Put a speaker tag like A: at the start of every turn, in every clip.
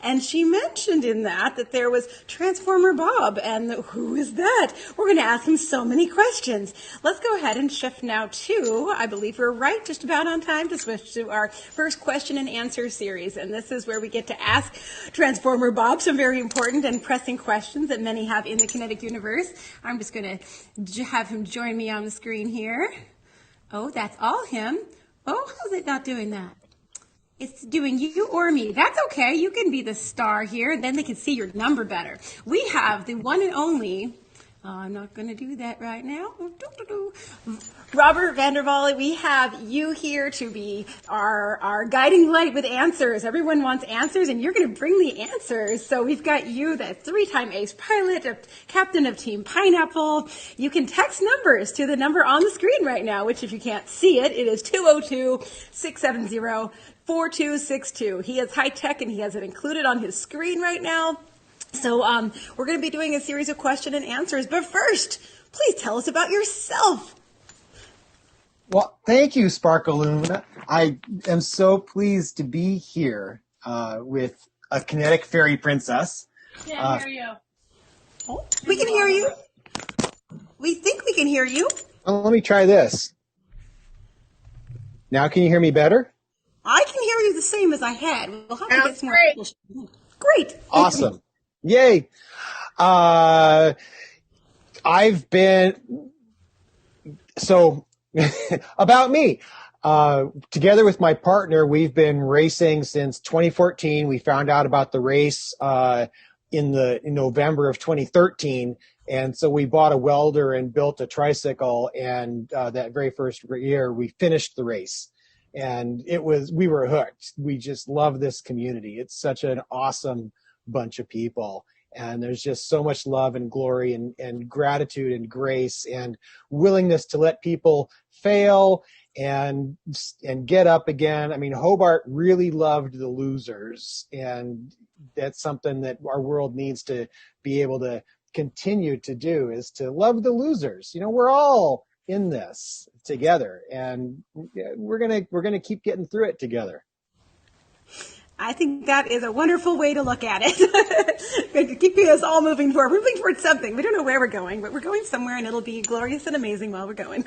A: And she mentioned in that there was Transformer Bob, and who is that? We're going to ask him so many questions. Let's go ahead and shift now to, I believe we're right just about on time to switch to our first question and answer series. And this is where we get to ask Transformer Bob some very important and pressing questions that many have in the Kinetic universe. I'm just going to have him join me on the screen here. Oh, that's all him. Oh, how's it not doing that? It's doing you or me. That's okay. You can be the star here. Then they can see your number better. We have the one and only, I'm not going to do that right now. Robert Vanderwall, we have you here to be our guiding light with answers. Everyone wants answers, and you're going to bring the answers. So we've got you, the three-time ace pilot, a captain of Team Pineapple. You can text numbers to the number on the screen right now, which if you can't see it, it is 202-670-4262. He is high tech and he has it included on his screen right now. So we're going to be doing a series of question and answers. But first, please tell us about yourself.
B: Well, thank you, Sparkaloon. I am so pleased to be here with a Kinetic Fairy Princess.
A: Can't hear you. Oh, we can hear you. We think we can hear you.
B: Well, let me try this. Now can you hear me better?
A: I can hear you the same as I had. We'll have to get some more people. Great.
B: Awesome. Yay. I've been, so about me, together with my partner, we've been racing since 2014. We found out about the race in November of 2013. And so we bought a welder and built a tricycle. And that very first year, we finished the race. And we were hooked. We just love this community. It's such an awesome bunch of people. And there's just so much love and glory and gratitude and grace and willingness to let people fail and get up again. I mean, Hobart really loved the losers. And that's something that our world needs to be able to continue to do, is to love the losers. You know, we're all in this together, and we're gonna keep getting through it together.
A: I think that is a wonderful way to look at it. Keep us all moving forward. We're moving towards something. We don't know where we're going, but we're going somewhere, and it'll be glorious and amazing while we're going.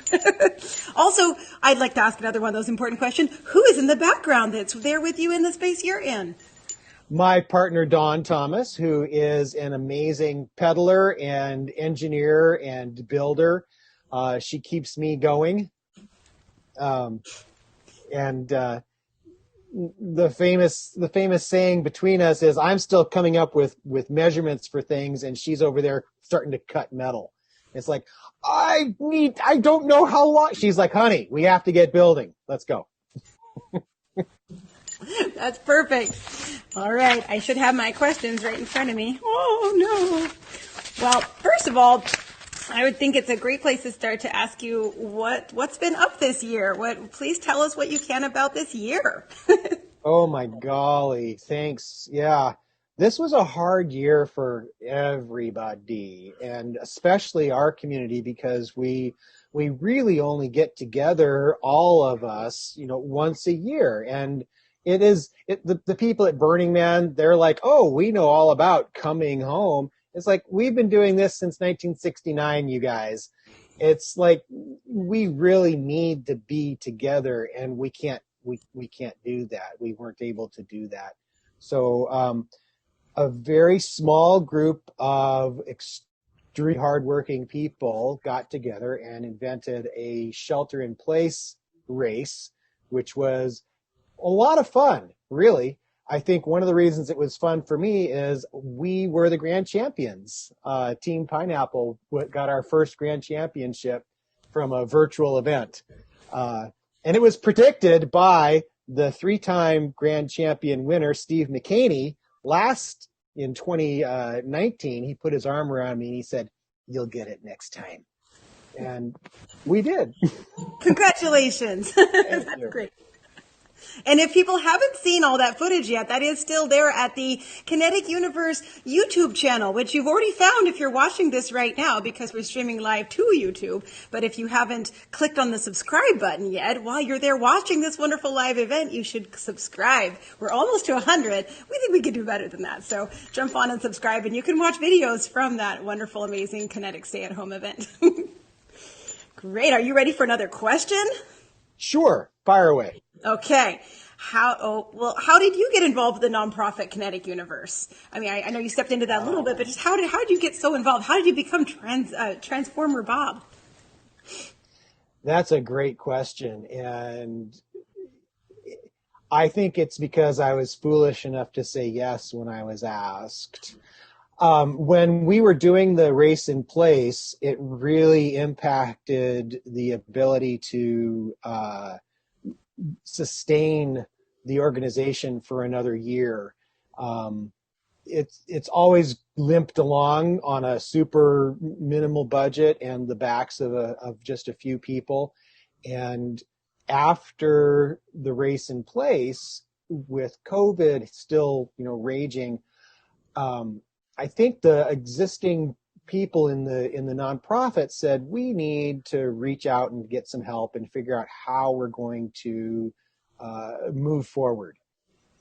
A: Also, I'd like to ask another one of those important questions. Who is in the background that's there with you in the space you're in?
B: My partner, Dawn Thomas, who is an amazing peddler and engineer and builder. She keeps me going. The famous saying between us is, I'm still coming up with measurements for things, and she's over there starting to cut metal. It's like, I don't know how long. She's like, honey, we have to get building. Let's go.
A: That's perfect. All right. I should have my questions right in front of me. Oh, no. Well, first of all, I would think it's a great place to start to ask you what's been up this year. Please tell us what you can about this year.
B: Oh my golly, thanks. Yeah, this was a hard year for everybody, and especially our community, because we really only get together, all of us, once a year. And the people at Burning Man, they're like, oh, we know all about coming home. It's like, we've been doing this since 1969, you guys. It's like, we really need to be together, and we can't do that. We weren't able to do that. So a very small group of extremely hardworking people got together and invented a shelter-in-place race, which was a lot of fun, really. I think one of the reasons it was fun for me is we were the grand champions. Team Pineapple got our first grand championship from a virtual event. And it was predicted by the three-time grand champion winner, Steve McCaney. Last in 2019, he put his arm around me and he said, you'll get it next time. And we did.
A: Congratulations. That's great. And if people haven't seen all that footage yet, that is still there at the Kinetic Universe YouTube channel, which you've already found if you're watching this right now because we're streaming live to YouTube. But if you haven't clicked on the subscribe button yet, while you're there watching this wonderful live event, you should subscribe. We're almost to 100. We think we could do better than that. So jump on and subscribe, and you can watch videos from that wonderful, amazing Kinetic stay-at-home event. Great. Are you ready for another question?
B: Sure, fire away.
A: Okay. How did you get involved with the nonprofit Kinetic Universe? I mean, I know you stepped into that a little bit, but just how did you get so involved? How did you become Transformer Bob?
B: That's a great question. And I think it's because I was foolish enough to say yes when I was asked. When we were doing the race in place, it really impacted the ability to sustain the organization for another year. It's always limped along on a super minimal budget and the backs of just a few people. And after the race in place, with COVID still raging, I think the existing people in the nonprofit said we need to reach out and get some help and figure out how we're going to move forward.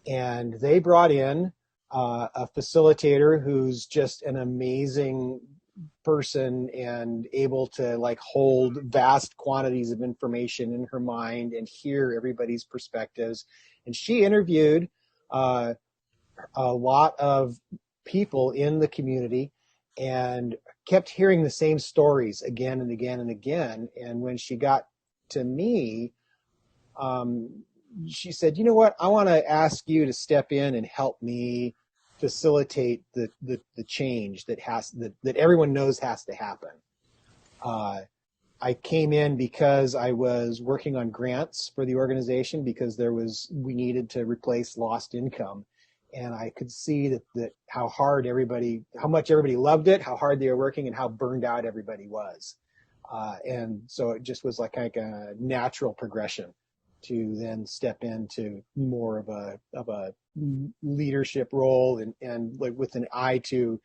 B: And they brought in a facilitator who's just an amazing person and able to hold vast quantities of information in her mind and hear everybody's perspectives. And she interviewed a lot of people in the community and kept hearing the same stories again and again and again. And when she got to me, she said, you know what, I want to ask you to step in and help me facilitate the change that everyone knows has to happen. I came in because I was working on grants for the organization because we needed to replace lost income. And I could see that how much everybody loved it, how hard they were working, and how burned out everybody was. And so it just was like a natural progression to then step into more of a leadership role and with an eye to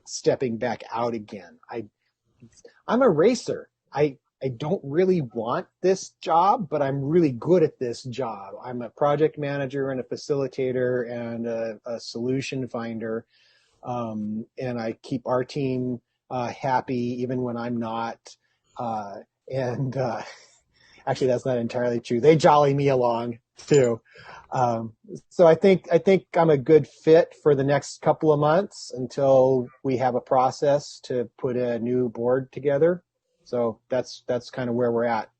B: stepping back out again. I'm a racer. I don't really want this job, but I'm really good at this job. I'm a project manager and a facilitator and a solution finder. And I keep our team happy even when I'm not. Actually, that's not entirely true. They jolly me along too. So I think I'm a good fit for the next couple of months until we have a process to put a new board together. So that's kind of where we're at.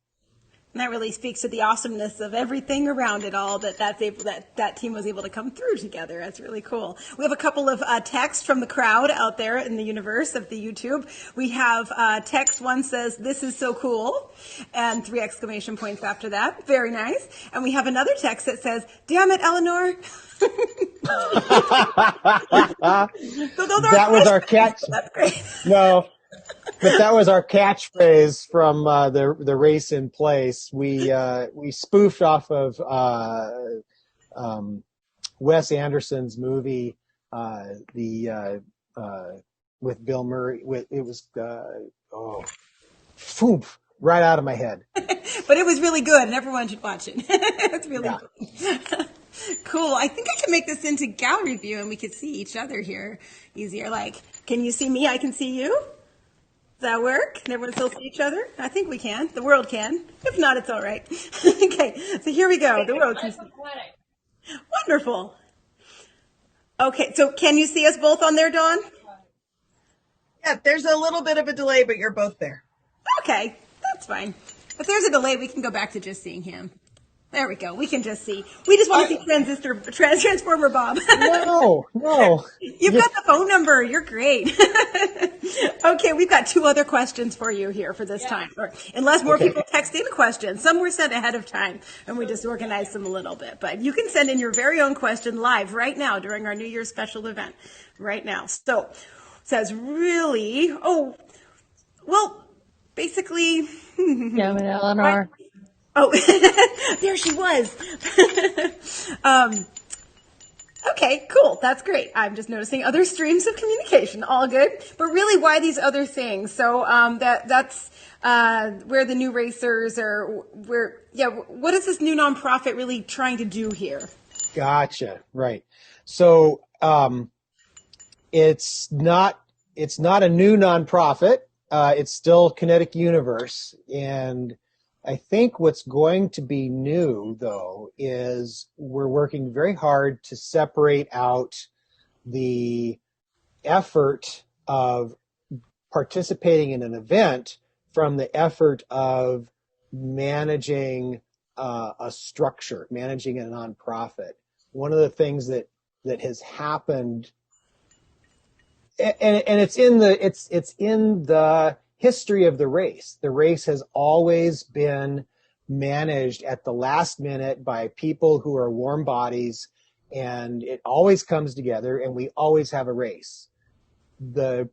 A: And that really speaks to the awesomeness of everything around it all, that team was able to come through together. That's really cool. We have a couple of texts from the crowd out there in the universe of the YouTube. We have text one says, "This is so cool," and 3 exclamation points after that. Very nice. And we have another text that says, "Damn it, Eleanor."
B: That was our catch.
A: That's great.
B: No. But that was our catchphrase from the race in place. We spoofed off of Wes Anderson's movie, with Bill Murray. It was right out of my head.
A: But it was really good, and everyone should watch it. It's really good. Cool. I think I can make this into gallery view, and we could see each other here easier. Can you see me? I can see you. Does that work? Can everyone still see each other? I think we can. The world can. If not, it's all right. Okay, so here we go. The world can see. Wonderful. Okay, so can you see us both on there, Dawn?
C: Yeah, there's a little bit of a delay, but you're both there.
A: Okay, that's fine. If there's a delay, we can go back to just seeing him. There we go. We can just see. We just want to see Transformer Bob.
B: No.
A: You've got the phone number. You're great. Okay, we've got 2 other questions for you here for this time. Unless more people text in questions. Some were sent ahead of time, and we just organized them a little bit. But you can send in your very own question live right now during our New Year's special event. Right now. So, it says basically.
D: Damn it, Eleanor.
A: Oh, there she was. Okay, cool. That's great. I'm just noticing other streams of communication. All good. But really, why these other things? So that's where the new racers are. Where what is this new nonprofit really trying to do here?
B: Gotcha. Right. So it's not a new nonprofit. It's still Kinetic Universe, and I think what's going to be new though is we're working very hard to separate out the effort of participating in an event from the effort of managing a structure, managing a nonprofit. One of the things that has happened, and it's in the history of the race. The race has always been managed at the last minute by people who are warm bodies, and it always comes together, and we always have a race. The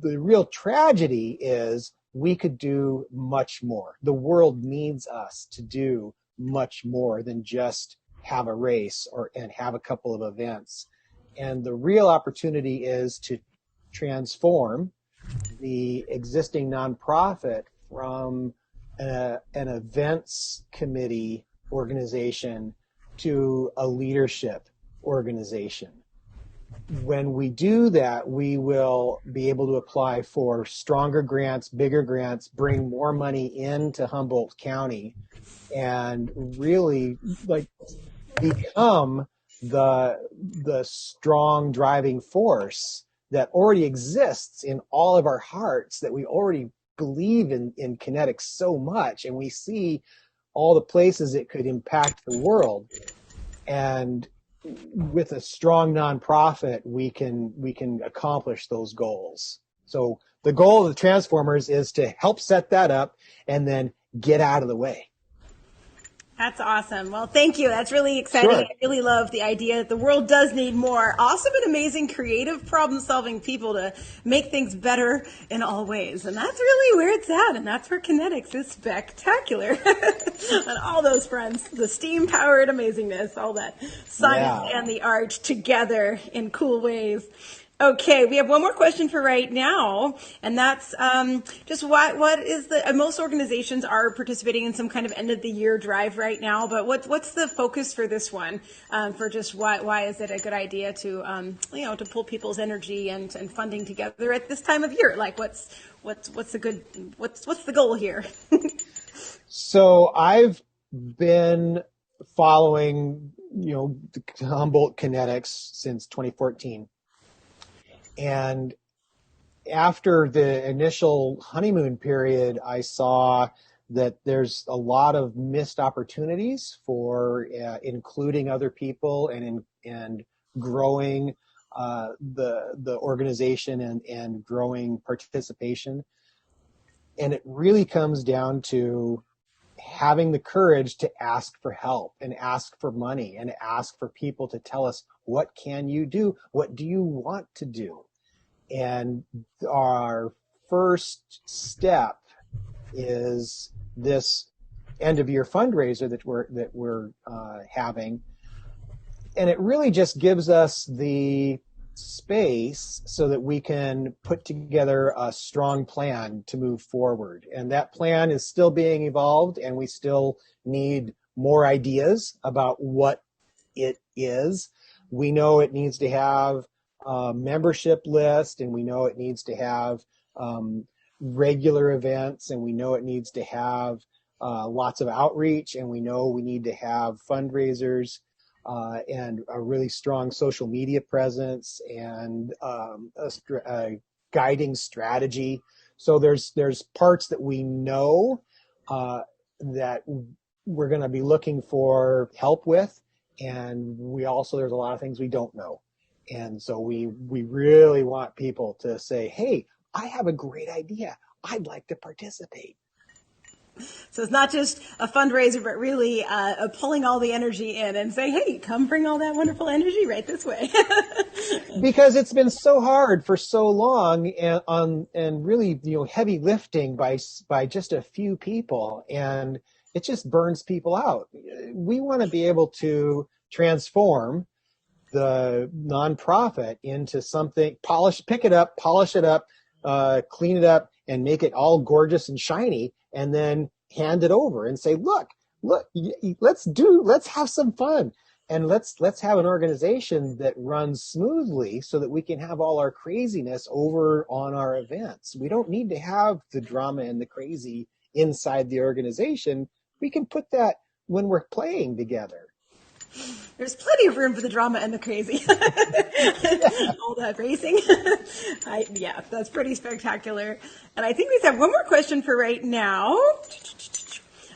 B: real tragedy is we could do much more. The world needs us to do much more than just have a race and have a couple of events. And the real opportunity is to transform the existing nonprofit from an events committee organization to a leadership organization. When we do that, we will be able to apply for stronger grants, bigger grants, bring more money into Humboldt County, and really become the strong driving force that already exists in all of our hearts, that we already believe in Kinetic so much, and we see all the places it could impact the world. And with a strong nonprofit, we can accomplish those goals. So the goal of the Transformers is to help set that up and then get out of the way.
A: That's awesome. Well, thank you. That's really exciting.
B: Sure.
A: I really love the idea that the world does need more awesome and amazing creative problem-solving people to make things better in all ways. And that's really where it's at. And that's where Kinetics is spectacular on all those fronts. The steam-powered amazingness, all that science and the art together in cool ways. Okay, we have one more question for right now, and that's just what is the most organizations are participating in some kind of end of the year drive right now, but what's the focus for this one, for just why is it a good idea to to pull people's energy and funding together at this time of year? Like what's the goal here?
B: So I've been following the Humboldt Kinetics since 2014. And after the initial honeymoon period, I saw that there's a lot of missed opportunities for including other people and growing the organization and growing participation. And it really comes down to having the courage to ask for help and ask for money and ask for people to tell us, what can you do? What do you want to do? And our first step is this end of year fundraiser that we're having. And it really just gives us the space so that we can put together a strong plan to move forward. And that plan is still being evolved, and we still need more ideas about what it is. We know it needs to have a membership list, and we know it needs to have regular events, and we know it needs to have lots of outreach, and we know we need to have fundraisers and a really strong social media presence and a guiding strategy. So there's parts that we know that we're going to be looking for help with, and there's a lot of things we don't know. And so we really want people to say, hey, I have a great idea. I'd like to participate.
A: So it's not just a fundraiser, but really pulling all the energy in and saying, hey, come bring all that wonderful energy right this way.
B: Because it's been so hard for so long and really, heavy lifting by just a few people. And it just burns people out. We want to be able to transform the nonprofit into something, pick it up, polish it up, clean it up, and make it all gorgeous and shiny, and then hand it over and say, look, let's have some fun. And let's have an organization that runs smoothly so that we can have all our craziness over on our events. We don't need to have the drama and the crazy inside the organization. We can put that when we're playing together.
A: There's plenty of room for the drama and the crazy. All that racing. Yeah, that's pretty spectacular. And I think we have one more question for right now.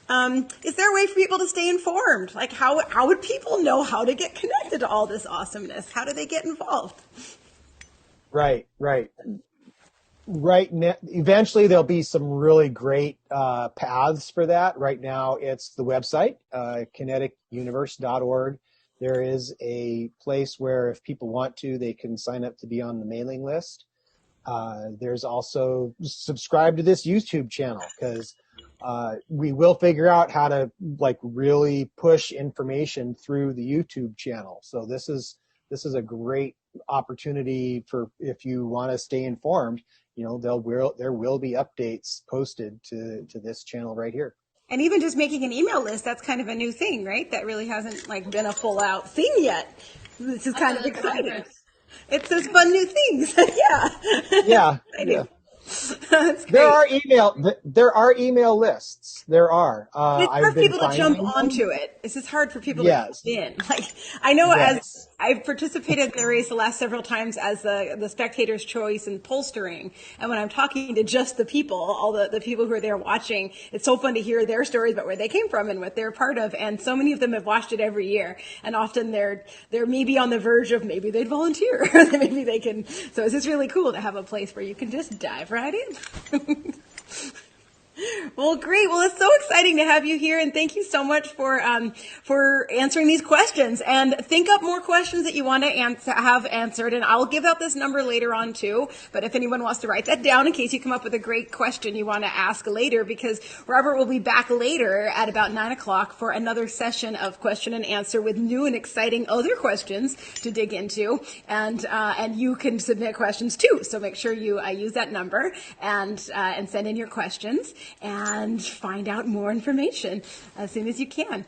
A: Is there a way for people to stay informed? Like how would people know how to get connected to all this awesomeness? How do they get involved?
B: Right now, eventually there'll be some really great paths for that. Right now it's the website, kineticuniverse.org. There is a place where if people want to, they can sign up to be on the mailing list. There's also subscribe to this YouTube channel, because we will figure out how to really push information through the YouTube channel. So this is a great opportunity for, if you want to stay informed, there will be updates posted to this channel right here.
A: And even just making an email list, that's kind of a new thing, right? That really hasn't been a full out thing yet. This is kind of exciting. It's those fun new things. Yeah.
B: Yeah. There are email lists. There are.
A: It's hard for people to jump onto it. It's just hard for people to jump in. I know as I've participated in the race the last several times as the spectator's choice and pollstering, and when I'm talking to just the people, all the people who are there watching, it's so fun to hear their stories about where they came from and what they're part of. And so many of them have watched it every year, and often they're maybe on the verge of maybe they'd volunteer, maybe they can. So it's just really cool to have a place where you can just dive right in. Well, great. Well, it's so exciting to have you here, and thank you so much for answering these questions. And think up more questions that you want to have answered, and I'll give out this number later on too. But if anyone wants to write that down in case you come up with a great question you want to ask later, because Robert will be back later at about 9 o'clock for another session of question and answer with new and exciting other questions to dig into, and you can submit questions too. So make sure you use that number and send in your questions and find out more information as soon as you can.